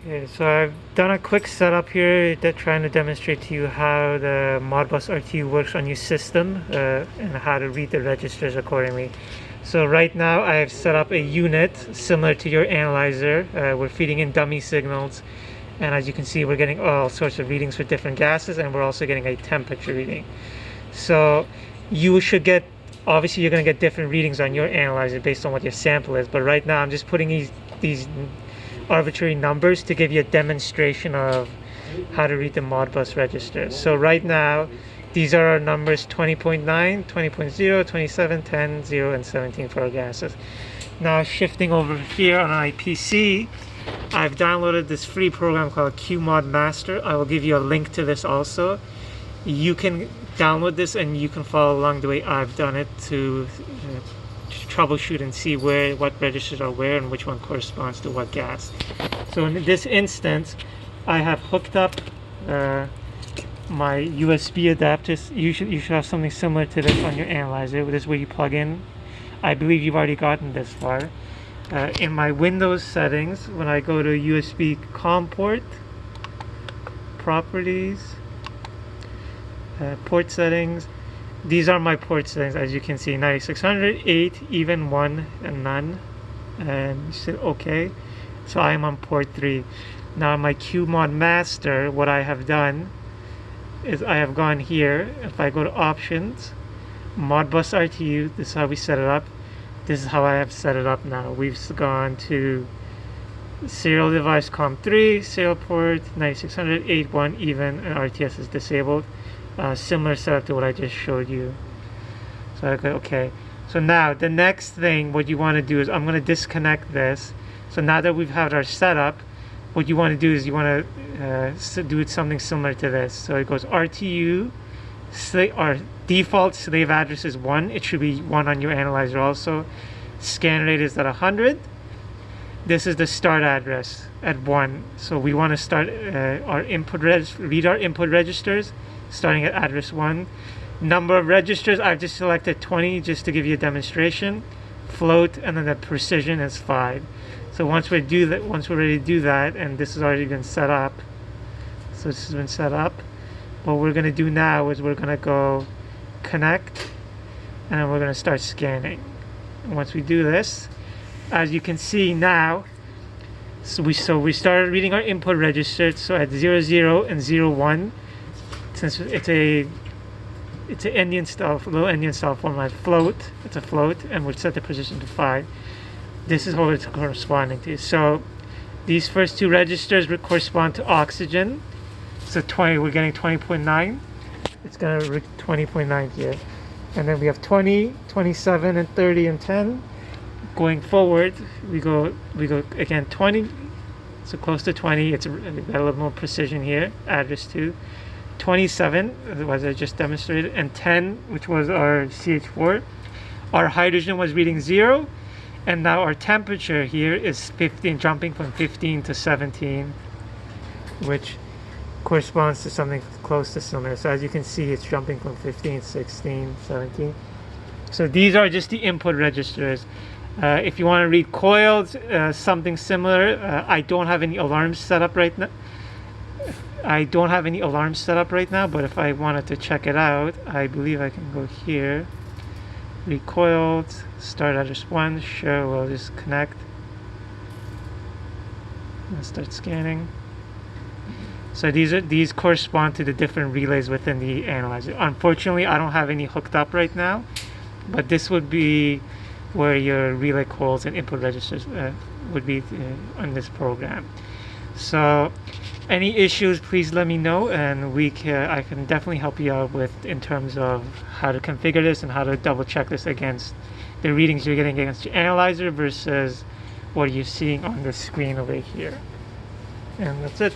Okay, so I've done a quick setup here that trying to demonstrate to you how the Modbus RTU works on your system and how to read the registers accordingly. So right now I've set up a unit similar to your analyzer. We're feeding in dummy signals, and as you can see we're getting all sorts of readings for different gases, and we're also getting a temperature reading. So you should get, obviously you're going to get different readings on your analyzer based on what your sample is, but right now I'm just putting these arbitrary numbers to give you a demonstration of how to read the Modbus registers. So right now these are our numbers: 20.9, 20.0, 27, 10, 0, and 17 for our gases. Now shifting over here on my PC, I've downloaded this free program called QMod Master. I will give you a link to this also. You can download this and you can follow along the way I've done it to troubleshoot and see what registers are where and which one corresponds to what gas. So in this instance, I have hooked up my USB adapters. You should have something similar to this on your analyzer. This is where you plug in. I believe you've already gotten this far. In my Windows settings, when I go to USB COM port, properties, port settings, these are my port settings. As you can see, 9600, 8, even, 1, and none. And you say OK. So I am on port 3. Now my QMod Master, what I have done is I have gone here. If I go to options, Modbus RTU, this is how we set it up. This is how I have set it up now. We've gone to serial device COM3, serial port 9600, 8, 1, even, and RTS is disabled. Similar setup to what I just showed you. So I go okay. So now the next thing, what you want to do is I'm going to disconnect this. So now that we've had our setup, what you want to do is you want to do something similar to this. So it goes RTU, our default slave address is 1. It should be 1 on your analyzer also. Scan rate is at 100. This is the start address at 1. So we want to start our read our input registers starting at address 1. Number of registers, I've just selected 20 just to give you a demonstration. Float, and then the precision is 5. So once we're ready to do that, and this has already been set up, so this has been set up, what we're going to do now is we're going to go connect, and then we're going to start scanning. And once we do this, as you can see now, so we started reading our input registers. So at 00 and 01, since it's an Indian style, little Indian style format, float, it's a float, and we'll set the position to 5. This is what it's corresponding to. So these first two registers correspond to oxygen. So 20, we're getting 20.9. It's going to read 20.9 here. And then we have 20, 27, and 30, and 10. Going forward, we go again 20, so close to 20. It's got a little more precision here. Address 2, 27, as I just demonstrated, and 10, which was our CH4. Our hydrogen was reading 0, and now our temperature here is 15, jumping from 15 to 17, which corresponds to something close to similar. So as you can see, it's jumping from 15, 16, 17. So these are just the input registers. If you want to read coils, something similar. I don't have any alarms set up right now. But if I wanted to check it out, I believe I can go here. Read coils, start address 1. Sure, we'll just connect. And start scanning. So these correspond to the different relays within the analyzer. Unfortunately, I don't have any hooked up right now, but this would be where your relay coils and input registers would be on this program. So any issues, please let me know, and I can definitely help you out with in terms of how to configure this and how to double check this against the readings you're getting against your analyzer versus what you're seeing on the screen over here. And that's it.